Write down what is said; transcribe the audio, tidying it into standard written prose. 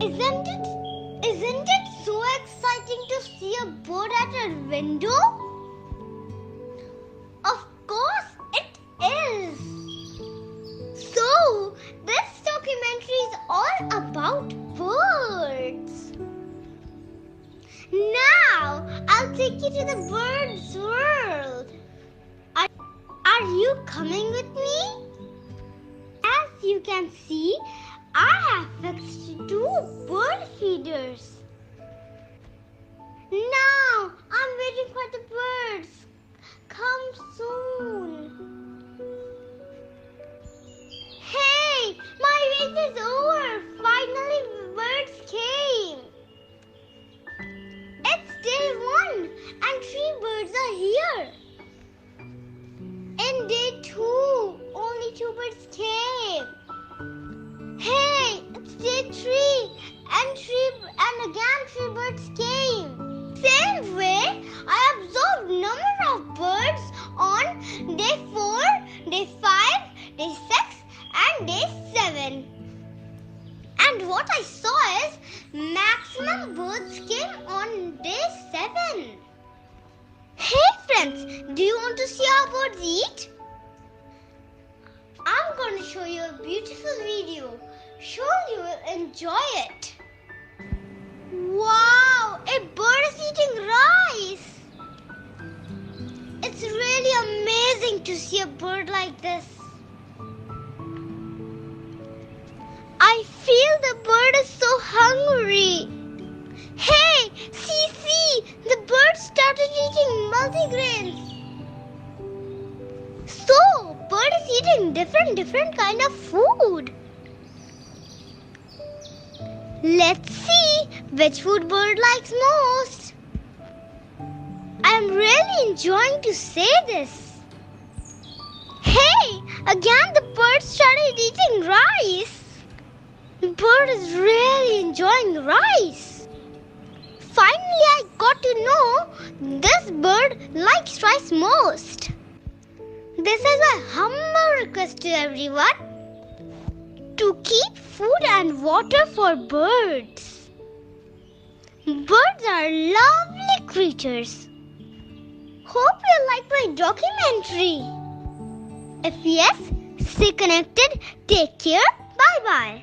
Isn't it so exciting to see a bird at a window? Of course it is. So, this documentary is all about birds. Now, I'll take you to the bird's world. Are you coming with me? As you can see, I have fixed 2 bird feeders. Now, I'm waiting for the birds. Come soon. Hey, my wait is over. Finally, birds came. It's day 1 and 3 birds are here. In day 2, only 2 birds came. Hey, it's day 3 and again 3 birds came. Same way, I observed number of birds on day 4, day 5, day 6 and day 7. And what I saw is maximum birds came on day 7. Hey friends, do you want to see how birds eat? I'm going to show you a beautiful video. Sure you will enjoy it. Wow, a bird is eating rice. It's really amazing to see a bird like this. I feel the bird is so hungry. Hey, see, the bird started eating multigrains. So, bird is eating different kind of food. Let's see which food bird likes most. I'm really enjoying to say this. Hey, again the bird started eating rice. The bird is really enjoying rice. Finally, I got to know this bird likes rice most. This is my humble request to everyone to keep food and water for birds. Birds are lovely creatures. Hope you like my documentary. If yes, stay connected. Take care. Bye-bye.